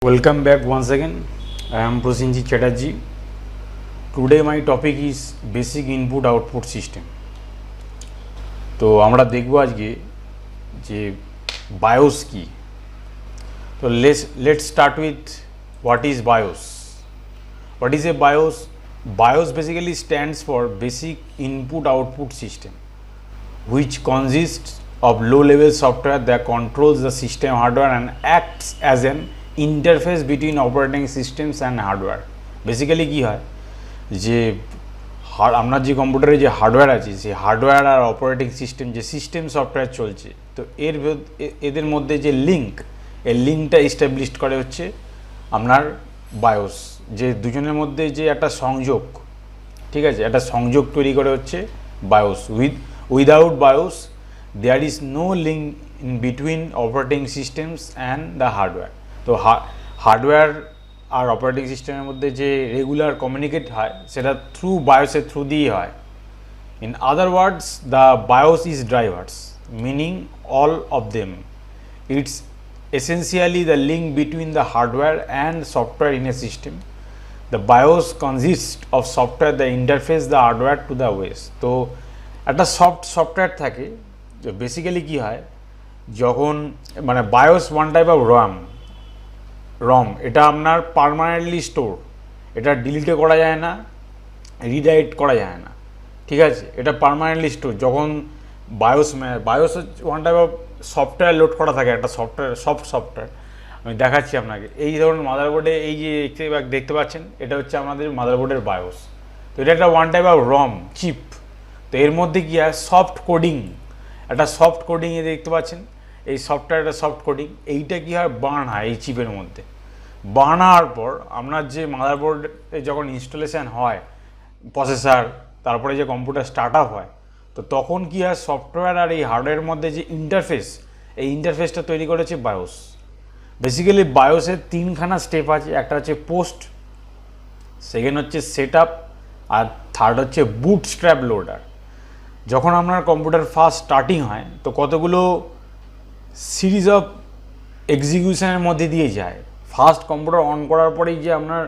Welcome back once again. I am Prosenjit Chatterjee. Today my topic is basic input output system. তো আমরা দেখব আজকে যে BIOS কি। তো let's start with what is BIOS. What is a BIOS? BIOS basically stands for basic input output system, which consists of low level software that controls the system hardware and acts as an interface between operating systems and hardware. Basically কি হয় যে আপনার যে কম্পিউটারে যে hardware আছে সেই hardware আর অপারেটিং সিস্টেম যে সিস্টেম সফটওয়্যার চলছে তো এদের মধ্যে যে লিঙ্ক এই লিঙ্কটা এস্টাবলিশ করে হচ্ছে আপনার বায়োস, যে দুজনের মধ্যে যে একটা সংযোগ, ঠিক আছে, একটা সংযোগ তৈরি করে হচ্ছে BIOS. Without BIOS there is no link in between operating systems and the hardware. তো হার্ডওয়্যার আর অপারেটিং সিস্টেমের মধ্যে যে রেগুলার কমিউনিকেট হয় সেটা থ্রু বায়োসের থ্রু দিয়েই হয়। In other words the BIOS is drivers, meaning all of them. It's essentially the link between the hardware and software in a system. The BIOS consists of software that interface the hardware to the OS. তো একটা software থাকে, basically কি হয় যখন মানে BIOS one type of রম, এটা আপনার permanently store, এটা ডিলিটও করা যায় না, রিরাইট করা যায় না, ঠিক আছে, এটা পার্মানেন্টলি স্টোর। যখন bias one type of software load করা থাকে, একটা সফট সফটওয়্যার আমি দেখাচ্ছি আপনাকে। এই ধরুন মাদারবোর্ডে এই যে দেখতে পাচ্ছেন এটা হচ্ছে আমাদের মাদারবোর্ডের বায়োস। তো এটা একটা one type of ROM chip. তো এর মধ্যে কী হয় সফট কোডিং, একটা সফট কোডিং এ দেখতে পাচ্ছেন এই সফটওয়্যারটা সফট কোডিং, এইটা কী হয় বার্ন হয় এই চিপের মধ্যে। বার্ন হওয়ার পর আপনার যে মাদারবোর্ডে যখন ইনস্টলেশন হয় প্রসেসর, তারপরে যে কম্পিউটার স্টার্ট আপ হয়, তো তখন কী হয় সফটওয়্যার আর এই হার্ডওয়্যারের মধ্যে যে ইন্টারফেস, এই ইন্টারফেসটা তৈরি করেছে বায়োস। বেসিক্যালি বায়োসের তিনখানা স্টেপ আছে, একটা হচ্ছে পোস্ট, সেকেন্ড হচ্ছে সেট আপ, আর থার্ড হচ্ছে বুটস্ট্র্যাপ লোডার। যখন আপনার কম্পিউটার ফার্স্ট স্টার্টিং হয় তো কতগুলো সিরিজ অফ এক্সিকিউশনের মধ্যে দিয়ে যায়। ফার্স্ট কম্পিউটার অন করার পরেই যে আপনার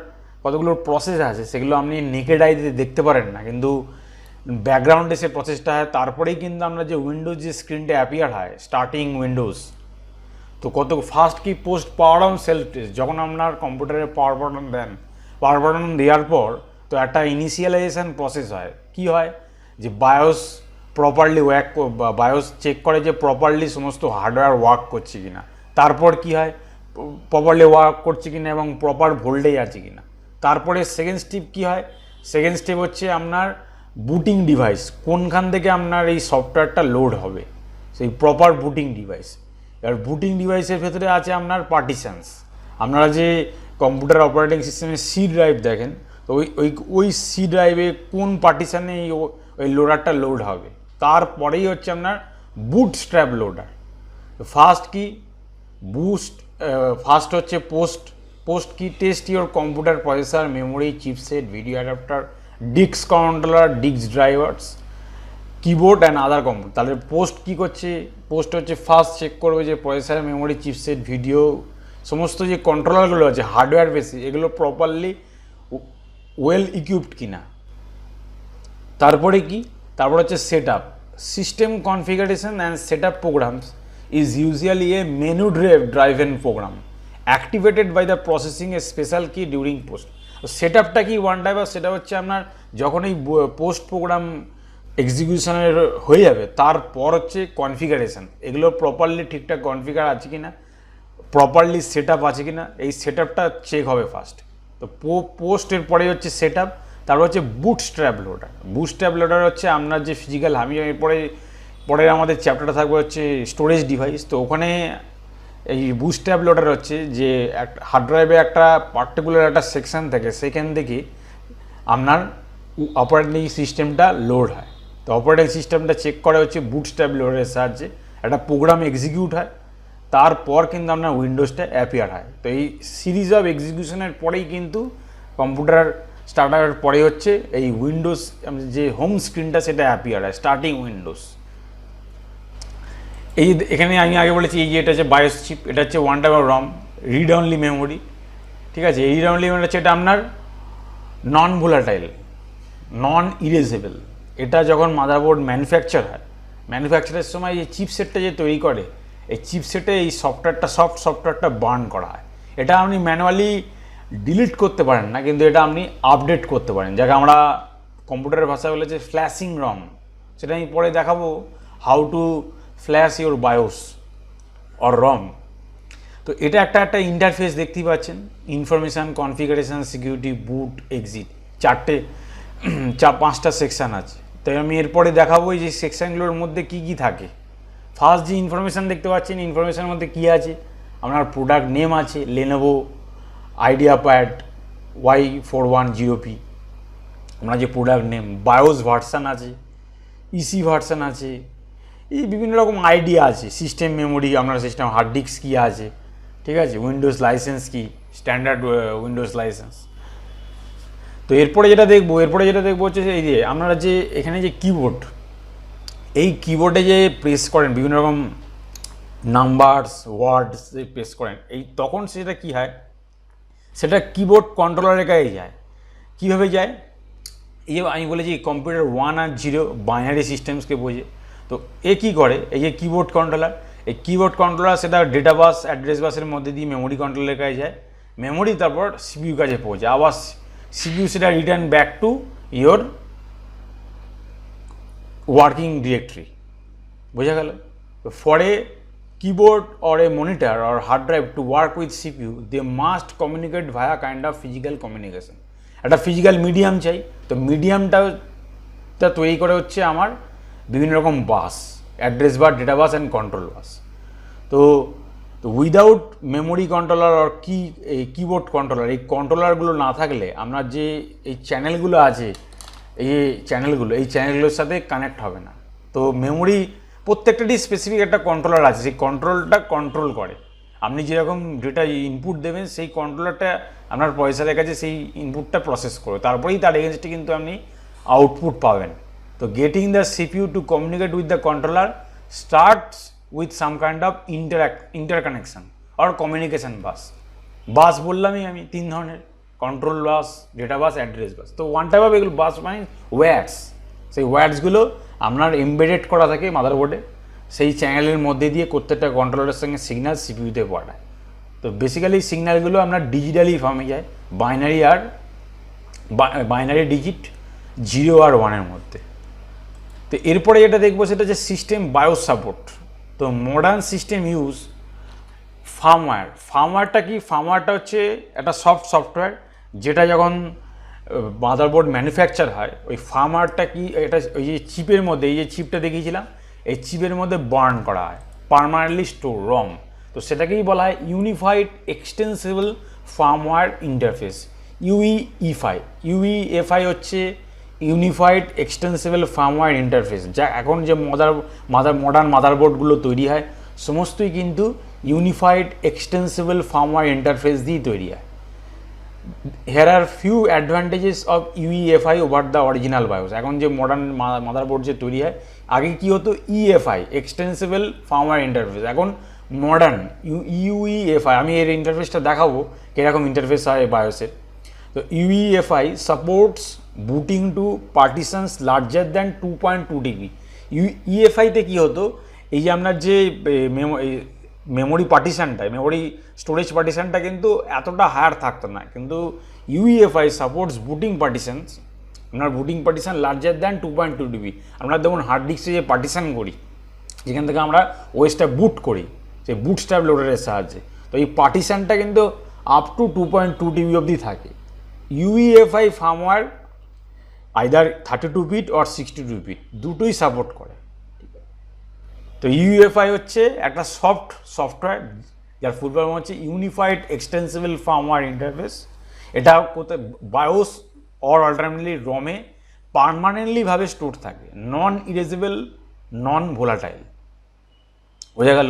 কতগুলো প্রসেস আছে সেগুলো আপনি নেকেড আইতে দেখতে পারেন না, কিন্তু ব্যাকগ্রাউন্ডে সে প্রসেসটা হয়। তারপরেই কিন্তু আমরা যে উইন্ডোজ যে স্ক্রিনটা অ্যাপিয়ার হয় স্টার্টিং উইন্ডোজ, তো কত ফার্স্ট কি post power on self test, যখন আপনার কম্পিউটারে পাওয়ার বাটন দেন, পাওয়ার বাটন দেওয়ার পর তো একটা ইনিশিয়ালাইজেশন প্রসেস হয়। কি হয় যে বায়োস প্রপারলি বায়োস চেক করে যে প্রপারলি সমস্ত হার্ডওয়্যার ওয়ার্ক করছে কিনা, তারপর কি হয় প্রপারলি ওয়ার্ক করছে কিনা এবং প্রপার ভোল্টেজ আছে কিনা। তারপরে সেকেন্ড স্টেপ কি হয়, সেকেন্ড স্টেপ হচ্ছে আপনার বুটিং ডিভাইস, কোনখান থেকে আপনার এই সফটওয়্যারটা লোড হবে, সেই প্রপার বুটিং ডিভাইস। এবার বুটিং ডিভাইসের ভেতরে আছে আপনার পার্টিশনস। আপনারা যে কম্পিউটার অপারেটিং সিস্টেমে সি ড্রাইভ দেখেন, তো ওই সি ড্রাইভে কোন পার্টিশনে ওই লোডারটা লোড হবে। তারপরেই হচ্ছে আপনার বুটস্ট্র্যাপ লোডার। ফার্স্ট কি ফার্স্ট হচ্ছে পোস্ট কি test your computer processor, memory, chipset, video adapter, disk controller, disk drivers, keyboard and other computer. তাহলে পোস্ট কী করছে, পোস্ট হচ্ছে ফার্স্ট চেক করবে যে প্রসেসর, মেমোরি, চিপসেট, ভিডিও, সমস্ত যে কন্ট্রোলারগুলো আছে হার্ডওয়্যার বেসি, এগুলো প্রপারলি ওয়েল ইকুইপড কিনা। তারপরে কি, তারপর হচ্ছে set up, system configuration and set up programs is usually a menu driven program activated by the processing a special key during POST. Set আপটা কি ওয়ান টাইপ, আর সেটা হচ্ছে আপনার যখন এই পোস্ট প্রোগ্রাম এক্সিকিউশনের হয়ে যাবে তারপর হচ্ছে কনফিগারেশন, এগুলো প্রপারলি ঠিকঠাক কনফিগার আছে কি না, প্রপারলি সেট আপ আছে কি না, এই সেট আপটা চেক হবে ফার্স্ট। তো পোস্টের পরে হচ্ছে সেট আপ, তারপর হচ্ছে বুটস্ট্র্যাপ লোডার। বুটস্ট্র্যাপ লোডার হচ্ছে আপনার যে ফিজিক্যাল, আমি পরে আমাদের চ্যাপ্টারটা থাকবে হচ্ছে স্টোরেজ ডিভাইস। তো ওখানে এই বুটস্ট্র্যাপ লোডার হচ্ছে যে হার্ড ড্রাইভে একটা পার্টিকুলার একটা সেকশন থাকে, সেখান থেকে আপনার অপারেটিং সিস্টেমটা লোড হয়। তো অপারেটিং সিস্টেমটা চেক করা হচ্ছে বুটস্ট্র্যাপ লোডারের সাহায্যে, একটা প্রোগ্রাম এক্সিকিউট হয়, তারপর কিন্তু আপনার উইন্ডোজটা অ্যাপিয়ার হয়। তো এই সিরিজ অফ এক্সিকিউশনের পরেই কিন্তু কম্পিউটার স্টার্টারের পরে হচ্ছে এই উইন্ডোজ যে হোম স্ক্রিনটা সেটা অ্যাপিয়ার হয়, স্টার্টিং উইন্ডোজ। এই এখানে আমি আগে বলেছি এই যে এটা হচ্ছে বায়োস চিপ, এটা হচ্ছে one type of ROM, read only memory, ঠিক আছে। এই রিড অনলি মেমোরি হচ্ছে এটা আপনার নন ভোলাটাইল, নন ইরেজেবল। এটা যখন মাদারবোর্ড ম্যানুফ্যাকচার হয়, ম্যানুফ্যাকচারের সময় এই চিপসেটটা যে তৈরি করে, এই চিপসেটে এই সফটওয়্যারটা বার্ন করা হয়। এটা আপনি ম্যানুয়ালি ডিলিট করতে পারেন না, কিন্তু এটা আপনি আপডেট করতে পারেন, যাকে আমরা কম্পিউটারের ভাষায় বলেছে ফ্ল্যাশিং রম। সেটা আমি পরে দেখাবো, how to flash your BIOS or ROM. তো এটা একটা ইন্টারফেস দেখতেই পাচ্ছেন, information, configuration, security, boot, exit, পাঁচটা সেকশান আছে। তাই আমি এরপরে দেখাবো এই যে সেকশানগুলোর মধ্যে কি কি থাকে। ফার্স্ট যে ইনফরমেশান দেখতে পাচ্ছেন, ইনফরমেশানের মধ্যে কী আছে, আপনার প্রোডাক্ট নেম আছে লেনোভো আইডিয়াপ্যাড Y410P, আপনার যে প্রোডাক্ট নেম, বায়োস ভার্সান আছে, ইসি ভার্সান আছে, এই বিভিন্ন রকম আইডিয়া আছে, সিস্টেম মেমোরি, আপনার সিস্টেম হার্ড ডিস্ক কী আছে, ঠিক আছে, উইন্ডোজ লাইসেন্স কি, স্ট্যান্ডার্ড উইন্ডোজ লাইসেন্স। তো এরপরে যেটা দেখবো হচ্ছে এই যে আপনারা যে এখানে যে কিবোর্ড, এই কিবোর্ডে যে প্রেস করেন বিভিন্ন রকম নাম্বারস, ওয়ার্ডস প্রেস করেন, এই তখন সেটা কি হয়, সেটা কিবোর্ড কন্ট্রোলারের কাছে যায়। কীভাবে যায়, এই যে আমি বলেছি কম্পিউটার 1 আর 0 বাইনারি সিস্টেমসকে বোঝে। তো এ কী করে, এই যে কিবোর্ড কন্ট্রোলার, এই কিবোর্ড কন্ট্রোলার সেটা ডেটা বাস, অ্যাড্রেস বাসের মধ্যে দিয়ে মেমোরি কন্ট্রোলারের কাছে যায়, মেমোরি তারপর সিপিইউ কাছে পৌঁছে, আবার সিপিইউ সেটা return back to your working directory. বোঝা গেল? For a keyboard or a monitor or hard drive to work with CPU, they must communicate via kind of physical communication. একটা ফিজিক্যাল মিডিয়াম চাই। তো মিডিয়ামটা তৈরি করে হচ্ছে আমার বিভিন্ন রকম bus, address bus, data bus and control bus. তো উইদাউট মেমোরি কন্ট্রোলার আর কিবোর্ড কন্ট্রোলার, এই কন্ট্রোলারগুলো না থাকলে আপনার যে এই চ্যানেলগুলো আছে, এই চ্যানেলগুলোর সাথে কানেক্ট হবে না। তো মেমোরি প্রত্যেকটারই স্পেসিফিক একটা কন্ট্রোলার আছে, সেই কন্ট্রোলটা কন্ট্রোল করে। আপনি যেরকম ডেটা ইনপুট দেবেন, সেই কন্ট্রোলারটা আপনার পয়সার কাছে সেই ইনপুটটা প্রসেস করে, তারপরেই তার এগেনস্টে কিন্তু আপনি আউটপুট পাবেন। তো getting the CPU to communicate with the controller starts with some kind of interconnection or communication bus বললামই আমি 3 ধরনের, control bus, data bus, address bus. তো ওয়ান টাইপ অফ এগুলো বাস মানে ওয়্যার্ডস, সেই ওয়্যার্ডসগুলো আপনার এমবেডেড করা থাকে মাদারবোর্ডে, সেই চ্যানেলের মধ্যে দিয়ে প্রত্যেকটা কন্ট্রোলারের সঙ্গে সিগন্যাল সিপিইউতে পাঠায়। তো বেসিক্যালি সিগন্যালগুলো আপনার ডিজিটালি ফর্মে যায়, বাইনারি ডিজিট 0 আর 1 মধ্যে। তো এরপরে যেটা দেখবো সেটা হচ্ছে সিস্টেম বায়োস সাপোর্ট। তো মডার্ন সিস্টেম ইউজ ফার্মওয়্যারটা কি, ফার্মওয়্যারটা হচ্ছে একটা সফটওয়্যার যেটা যখন মাদারবোর্ড ম্যানুফ্যাকচার হয়, ওই ফার্মওয়্যারটা কি, এটা ওই যে চিপের মধ্যে, এই যে চিপটা দেখিয়েছিলাম, এই চিপের মধ্যে বার্ন করা হয়, পার্মানেন্টলি স্টোর রম। তো সেটাকেই বলা হয় unified extensible firmware interface, UEFI হচ্ছে ইউনিফাইড এক্সটেন্সিবল ফার্মওয়্যার ইন্টারফেস। যা এখন যে মডার্ন মাদারবোর্ডগুলো তৈরি হয় সমস্তই কিন্তু ইউনিফাইড এক্সটেন্সিবল ফার্মওয়্যার ইন্টারফেস দিয়েই তৈরি হয়। Here are few advantages of UEFI over the original BIOS. এখন যে মডার্ন মাদারবোর্ড যে তৈরি হয়, আগে কি হতো EFI এক্সটেন্সিবল ফার্মওয়্যার ইন্টারফেস, এখন মডার্ন UEFI। আমি এর ইন্টারফেসটা দেখাবো কীরকম ইন্টারফেস হয় বায়োসের। তো UEFI supports booting to partitions larger than 2.2 TB। UEFI-তে কী হতো, এই যে আপনার যে মেমোরি পার্টিশনটা, মেমোরি স্টোরেজ পার্টিশনটা কিন্তু এতটা হায়ার থাকতো না, কিন্তু ইউইএফআই সাপোর্টস বুটিং পার্টিশনস, আপনার booting partition larger than 2.2 TB। আমরা দেখুন হার্ড ডিস্কে যে পার্টিশন করি, যেখান থেকে আমরা ওএসটা বুট করি, সেই বুটস্ট্র্যাপ লোডারের সাহায্যে, তো এই পার্টিশনটা কিন্তু আপ টু 2.2 TB অবধি থাকে। UEFI firmware either 32 bit or 62 bit দুটোই সাপোর্ট করে। তো ইউএফআই হচ্ছে একটা সফটওয়্যার যার ফুল ফর্ম হচ্ছে ইউনিফাইড এক্সটেন্সিবল ফার্মওয়্যার ইন্টারফেস। এটা কোথায় বায়োস অর অল্টারনেটলি রমে পারমানেন্টলিভাবে স্টোর থাকে, নন ইরেজেবল, নন ভোলাটাইল। বোঝা গেল?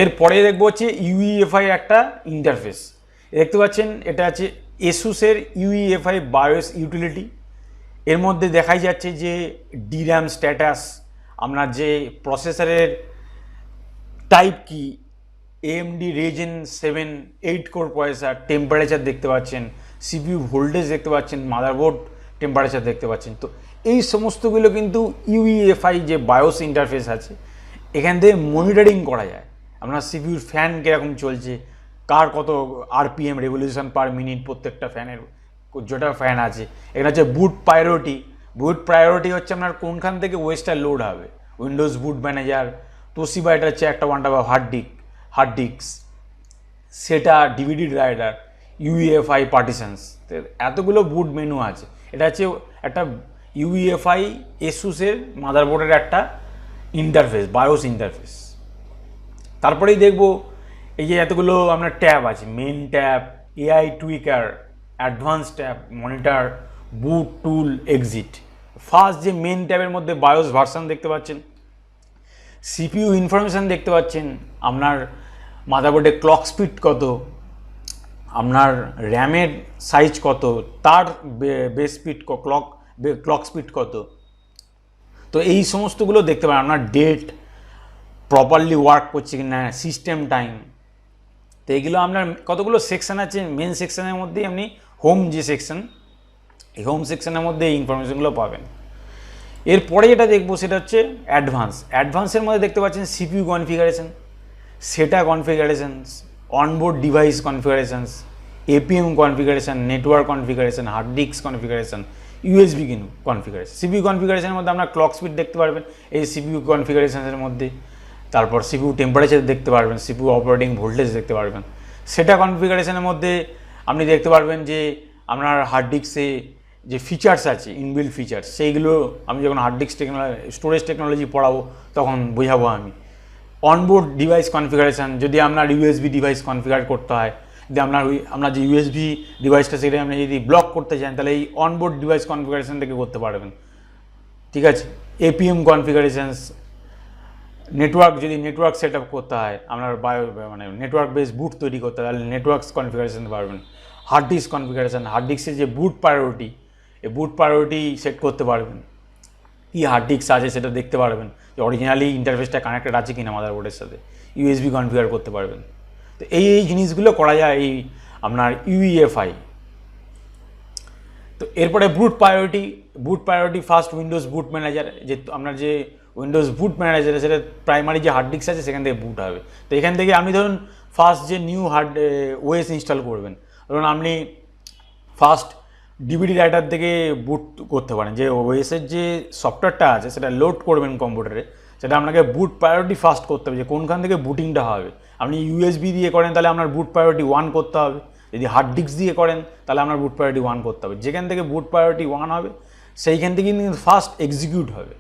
এরপরে দেখবো হচ্ছে ইউইএফআই একটা ইন্টারফেস। দেখতে পাচ্ছেন এটা আছে এসুসের ইউইএফআই বায়োস ইউটিলিটি। এর মধ্যে দেখাই যাচ্ছে যে ডির্যাম স্ট্যাটাস, আপনার যে প্রসেসরের টাইপ কি, AMD Ryzen 7 8 core processor, temperature দেখতে পাচ্ছেন, CPU ভোল্টেজ দেখতে পাচ্ছেন, মাদারবোর্ড টেম্পারেচার দেখতে পাচ্ছেন। তো এই সমস্তগুলো কিন্তু UEFI যে বায়োস ইন্টারফেস আছে এখান থেকে মনিটরিং করা যায়। আপনার সিপিউর ফ্যান কীরকম চলছে, কার কত RPM রেভলিউশন পার মিনিট প্রত্যেকটা ফ্যানের যেটা ফ্যান আছে। এখানে হচ্ছে বুট প্রায়োরিটি। বুট প্রায়োরিটি হচ্ছে আপনার কোনখান থেকে ওয়েসটা লোড হবে, উইন্ডোজ বুট ম্যানেজার, তোশিবা, এটা হচ্ছে একটা ওয়ান টাইপ হার্ড ডিস্ক, সেটা ডিভিডি রাইডার, UEFI পার্টিশনস, এতগুলো বুট মেনু আছে। এটা হচ্ছে একটা UEFI এসুসের মাদারবোর্ডের একটা ইন্টারফেস, বায়োস ইন্টারফেস। তারপরেই দেখবো এই যে এতগুলো আপনার ট্যাব আছে, main tab, AI tweaker, advance tab, monitor, boot, tool, exit. First যে মেন ট্যাবের মধ্যে বায়োস ভার্সন দেখতে পাচ্ছেন, CPU ইনফরমেশান দেখতে পাচ্ছেন, আপনার মাদারবোর্ডে ক্লক স্পিড কত, আপনার র্যামের সাইজ কত, তার বেস স্পিড ক্লক স্পিড কত। তো এই সমস্তগুলো দেখতে পারেন। আপনার ডেট প্রপারলি ওয়ার্ক করছে কি না, সিস্টেম টাইম। তো এইগুলো আপনার কতগুলো সেকশান আছে, মেন সেকশানের মধ্যেই আপনি হোম যে সেকশন, এই হোম সেকশনের মধ্যে এই ইনফরমেশনগুলো পাবেন। এরপরে যেটা দেখবো সেটা হচ্ছে অ্যাডভান্সের মধ্যে দেখতে পাচ্ছেন CPU কনফিগারেশন, সেটা configurations, onboard device configurations, APM configuration, network configuration, hard disk configuration, USB configuration. CPU কনফিগারেশনের মধ্যে আপনার ক্লক স্পিড দেখতে পারবেন এই CPU কনফিগারেশনের মধ্যে। তারপর CPU টেম্পারেচার দেখতে পারবেন, CPU অপারেটিং ভোল্টেজ দেখতে পারবেন। সেটা কনফিগারেশনের মধ্যে আপনি দেখতে পারবেন যে আপনার হার্ড ডিস্কে যে ফিচার্স আছে, ইনবিল্ট ফিচার্স, সেইগুলো আমি যখন হার্ড ডিস্ক স্টোরেজ টেকনোলজি পড়াবো তখন বোঝাবো আমি। অনবোর্ড ডিভাইস কনফিগারেশান, যদি আপনার USB ডিভাইস কনফিগার করতে হয়, যদি আপনার যে USB ডিভাইসটা সেটা আপনি যদি ব্লক করতে চান তাহলে এই অনবোর্ড ডিভাইস কনফিগারেশান থেকে করতে পারবেন, ঠিক আছে। APM কনফিগারেশানস, নেটওয়ার্ক, যদি নেটওয়ার্ক সেট আপ করতে হয়, আপনার মানে নেটওয়ার্ক বেস বুট তৈরি করতে হয় তাহলে নেটওয়ার্কস কনফিগারেশান পারবেন। হার্ড ডিস্ক কনফিগারেশান, হার্ড ডিস্কের যে বুট প্রায়োরিটি, এই বুট প্রায়োরিটি সেট করতে পারবেন, কী হার্ড ডিস্ক আছে সেটা দেখতে পারবেন, যে অরিজিনালি ইন্টারফেসটা কানেক্টেড আছে কিনা মাদারবোর্ডের সাথে, USB কনফিগার করতে পারবেন। তো এই জিনিসগুলো করা যায় এই আপনার UEFI। তো এরপরে বুট প্রায়োরিটি ফার্স্ট উইন্ডোজ বুট ম্যানেজার, যে আপনার যে উইন্ডোজ বুট ম্যানেজার সেটা প্রাইমারি যে হার্ড ডিস্ক আছে সেখান থেকে বুট হবে। তো এখান থেকে আপনি ধরুন ফার্স্ট যে নিউ OS ইনস্টল করবেন, ধরুন আপনি ফার্স্ট DVD রাইটার থেকে বুট করতে পারেন, যে OS-এর যে সফটওয়্যারটা আছে সেটা লোড করবেন কম্পিউটারে, সেটা আপনাকে বুট প্রায়োরিটি ফার্স্ট করতে হবে, যে কোনখান থেকে বুটিংটা হবে। আপনি USB দিয়ে করেন তাহলে আপনার বুট প্রায়োরিটি 1 করতে হবে, যদি হার্ড ডিস্ক দিয়ে করেন তাহলে আপনার বুট প্রায়োরিটি 1 করতে হবে। যেখান থেকে বুট প্রায়োরিটি 1 হবে সেইখান থেকে কিন্তু ফার্স্ট এক্সিকিউট হবে।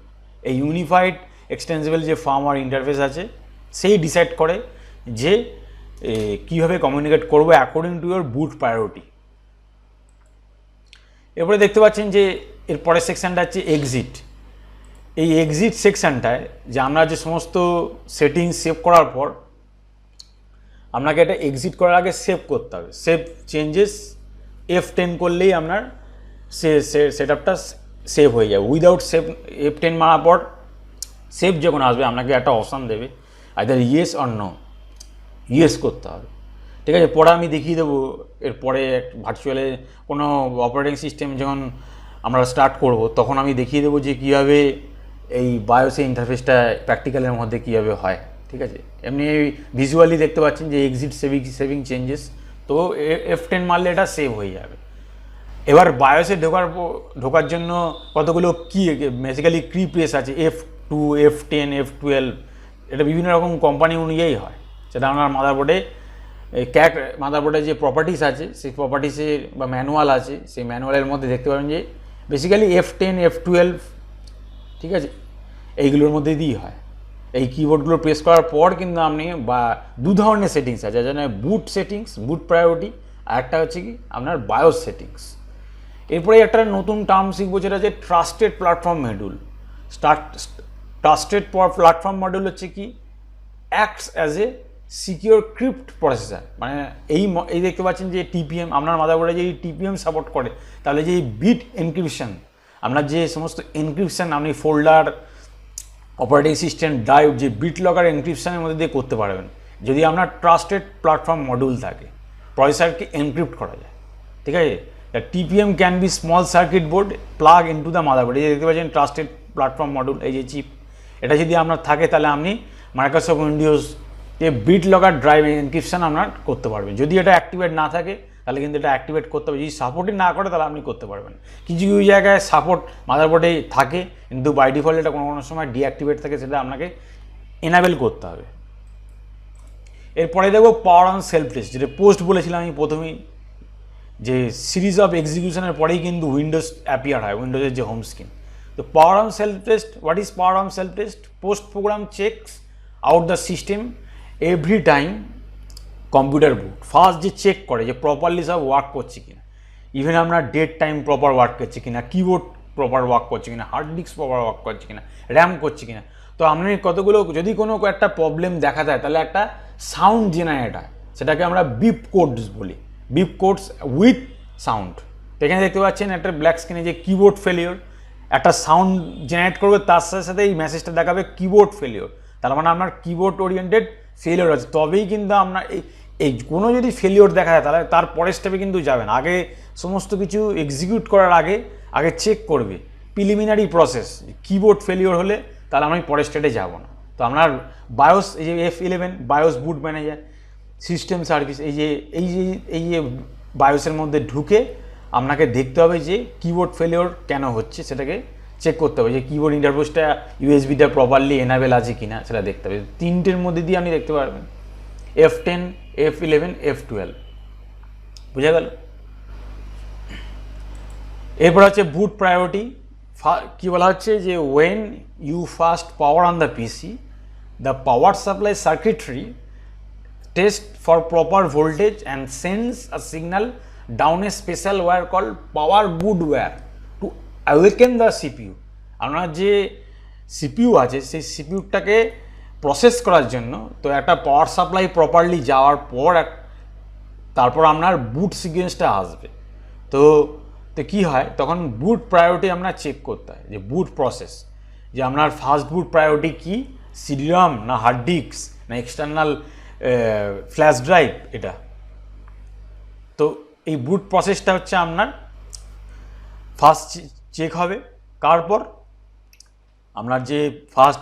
এই ইউনিফাইড এক্সটেন্সিবল যে ফার্মওয়্যার ইন্টারফেস আছে সেই ডিসাইড করে যে কীভাবে কমিউনিকেট করবো according to your boot priority. এরপরে দেখতে পাচ্ছেন যে এর পরের সেকশানটা হচ্ছে এক্সিট। এই এক্সিট সেকশানটায় যে আমরা যে সমস্ত সেটিংস সেভ করার পর আপনাকে এটা এক্সিট করার আগে সেভ করতে হবে। সেভ চেঞ্জেস F10 করলেই আপনার সেট আপটা সেভ হয়ে যাবে। উইদাউট F10 মারার পর সেভ যখন আসবে আপনাকে একটা অপশান দেবে, either yes or no, yes করতে হবে, ঠিক আছে। পরে আমি দেখিয়ে দেবো এরপরে ভার্চুয়ালে কোনো অপারেটিং সিস্টেম যখন আমরা স্টার্ট করব তখন আমি দেখিয়ে দেবো যে কীভাবে এই বায়োসের ইন্টারফেসটা প্র্যাকটিক্যালের মধ্যে কীভাবে হয়, ঠিক আছে। এমনি ভিজুয়ালি দেখতে পাচ্ছেন যে এক্সিট সেভিং চেঞ্জেস, তো F10 মারলে এটা সেভ হয়ে যাবে। এবার বায়োসে ঢোকার জন্য কতগুলো বেসিক্যালি কি প্রেস আছে, F2, F10, F12, এটা বিভিন্ন রকম কোম্পানি অনুযায়ী হয়। সেটা আপনার মাদারবোর্ডে যে প্রপার্টিস আছে সেই প্রপার্টিসের বা ম্যানুয়াল আছে, সেই ম্যানুয়ালের মধ্যে দেখতে পাবেন যে বেসিক্যালি F10, F12, ঠিক আছে, এইগুলোর মধ্যে দিয়েই হয়। এই কিবোর্ডগুলো প্রেস করার পর কিন্তু আপনি বা দু ধরনের সেটিংস আছে, যেন বুট সেটিংস, বুট প্রায়োরিটি, আর একটা হচ্ছে কি আপনার বায়োস সেটিংস। এরপরে একটা নতুন টার্ম শিখবো যেটা হচ্ছে trusted platform module. Trusted platform module হচ্ছে কি acts as a secure crypt processor. মানে এই দেখতে পাচ্ছেন যে TPM, আপনার মাদারবোর্ডে যে TPM সাপোর্ট করে তাহলে যে বিট এনক্রিপশন, আপনার যে সমস্ত এনক্রিপশন আপনি ফোল্ডার, অপারেটিং সিস্টেম, ড্রাইভ, যে বিট লকার এনক্রিপশনের মধ্যে দিয়ে করতে পারবেন। যদি আপনার ট্রাস্টেড প্ল্যাটফর্ম মডিউল থাকে, প্রসেসরকে এনক্রিপ্ট করা যায়, ঠিক আছে। TPM can be small circuit board plug into the motherboard. এই যে দেখতে পাচ্ছেন ট্রাস্টেড প্ল্যাটফর্ম মডিউল, এই যে চিপ, এটা যদি আপনার থাকে তাহলে আপনি Microsoft Windows BitLocker drive encryption আপনার করতে পারবেন। যদি এটা অ্যাক্টিভেট না থাকে তাহলে কিন্তু এটা অ্যাক্টিভেট করতে হবে। যদি সাপোর্টই না করে তাহলে আপনি করতে পারবেন। কিছু কিছু জায়গায় সাপোর্ট মাদারবোর্ডে থাকে, কিন্তু বাই ডিফল্ট এটা কোনো কোনো সময় ডিঅ্যাক্টিভেট থাকে, সেটা আপনাকে এনাবেল করতে হবে। এরপরে দেখবো পাওয়ার অন সেলফ টেস্ট, যেটা পোস্ট বলেছিলাম আমি প্রথমেই, যে সিরিজ অফ এক্সিকিউশনের পরেই কিন্তু উইন্ডোজ অ্যাপিয়ার হয়, উইন্ডোজের যে হোম স্ক্রিন। তো power on self test, what is power on self test? POST program checks out the system every time computer boot. First যে চেক করে যে প্রপারলি সব ওয়ার্ক করছে কিনা, ইভেন আপনার ডেট টাইম প্রপার ওয়ার্ক করছে কিনা, কিবোর্ড প্রপার ওয়ার্ক করছে কিনা, হার্ড ডিস্ক প্রপার ওয়ার্ক করছে কিনা, র্যাম করছে কিনা। তো আপনি কতগুলো, যদি কোনো একটা প্রবলেম দেখা যায় তাহলে একটা সাউন্ড জেনারেট হয়, সেটাকে আমরা বিপ কোডস বলি, বিপ কোডস উইথ সাউন্ড। এখানে দেখতে পাচ্ছেন একটা ব্ল্যাক স্ক্রিনে যে কিবোর্ড ফেলিওর, একটা সাউন্ড জেনারেট করবে, তার সাথে সাথে এই মেসেজটা দেখাবে কিবোর্ড ফেলিওর। তার মানে আপনার কিবোর্ড ওরিয়েন্টেড ফেলিওর আছে, তবেই কিন্তু আপনার এই কোনো যদি ফেলিওর দেখা যায় তাহলে তার পরের স্টেপে কিন্তু যাবেন। আগে সমস্ত কিছু এক্সিকিউট করার আগে চেক করবে প্রিলিমিনারি প্রসেস, কিবোর্ড ফেলিওর হলে তাহলে আমি পরের স্টেটে যাব না। তো আপনার বায়োস, এই যে F11 বায়োস বুট ম্যানেজার সিস্টেম সার্ভিস, এই যে বায়োসের মধ্যে ঢুকে আপনাকে দেখতে হবে যে কিবোর্ড ফেলিওর কেন হচ্ছে, সেটাকে চেক করতে হবে যে কিবোর্ড ইন্টারফেসটা ইউএসবিটা প্রপারলি এনাবেল আছে কিনা, সেটা দেখতে হবে। তিনটের মধ্যে দিয়ে আপনি দেখতে পারবেন, F10, F11, F12, বুঝা গেল। এরপর হচ্ছে বুট প্রায়োরিটি। কি বলা হচ্ছে যে when you first power on the PC, the power supply circuitry test for proper voltage and sense a signal down a special wire call power boot wire to awaken the CPU. আপনার যে CPU আছে সেই সিপিইউটাকে process করার জন্য তো একটা power supply properly যাওয়ার পর তারপর আপনার বুট সিকোয়েন্সটা আসবে। তো কী হয়, তখন বুট প্রায়োরিটি আপনার চেক করতে হয়, যে বুট প্রসেস, যে আপনার ফার্স্ট বুট প্রায়োরিটি কী, সিডিরম না হার্ড ডিস্ক না এক্সটার্নাল ফ্ল্যাশ ড্রাইভ, এটা। তো এই বুট প্রসেসটা হচ্ছে আপনার ফার্স্ট চেক হবে। তারপর আপনার যে ফার্স্ট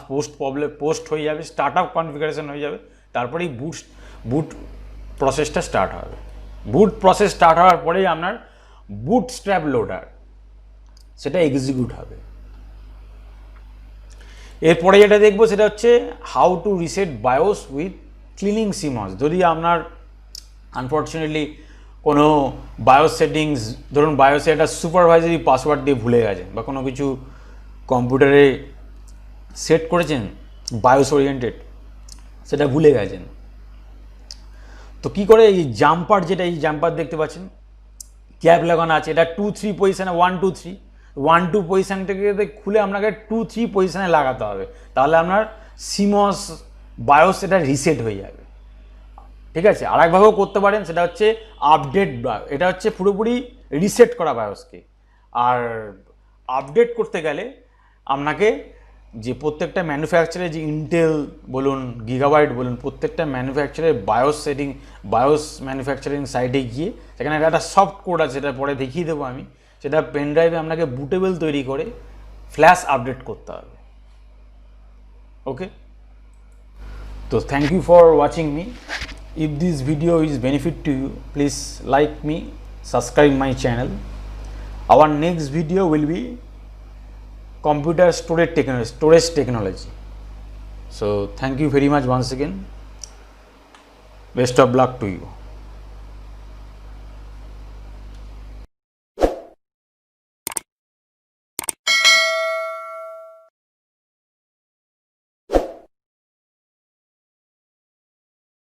পোস্ট হয়ে যাবে, স্টার্ট আপ কনফিগারেশন হয়ে যাবে, তারপরেই বুট প্রসেসটা স্টার্ট হবে। বুট প্রসেস স্টার্ট হওয়ার পরেই আপনার বুট স্ট্র্যাপ লোডার সেটা এক্সিকিউট হবে। এরপরে যেটা দেখবো সেটা হচ্ছে how to reset bias with cleaning seems. যদি আপনার আনফর্চুনেটলি কোনো বায়োস সেটিংস, ধরুন বায়োসে একটা সুপারভাইজারি পাসওয়ার্ড দিয়ে ভুলে গেছেন, বা কোনো কিছু কম্পিউটারে সেট করেছেন বায়োস ওরিয়েন্টেড, সেটা ভুলে গেছেন, তো কী করে এই জাম্পার, যেটা এই জাম্পার দেখতে পাচ্ছেন ক্যাপ লাগানো আছে, এটা 2-3 পজিশানে 1-2-3 1-2 পজিশান থেকে খুলে আপনাকে 2-3 পজিশানে লাগাতে হবে, তাহলে আপনার সিমস বায়োস এটা রিসেট হয়ে যাবে। ঠিক আছে, আরেকভাবেও করতে পারেন, সেটা হচ্ছে আপডেট। এটা হচ্ছে পুরোপুরি রিসেট করা বায়োসকে। আর আপডেট করতে গেলে আপনাকে যে প্রত্যেকটা ম্যানুফ্যাকচারে, যে ইন্টেল বলুন, গিগাবাইট বলুন, প্রত্যেকটা ম্যানুফ্যাকচারের বায়োস সেটিং, বায়োস ম্যানুফ্যাকচারিং সাইটে গিয়ে সেখানে একটা সফট কোড আছে, সেটা পরে দেখিয়ে দেবো আমি, সেটা পেন ড্রাইভে আপনাকে বুটেবল তৈরি করে ফ্ল্যাশ আপডেট করতে হবে। ওকে, তো thank you for watching me. If this video is benefit to you, please like me, subscribe my channel. Our next video will be computer storage technology. So thank you very much once again. Best of luck to you.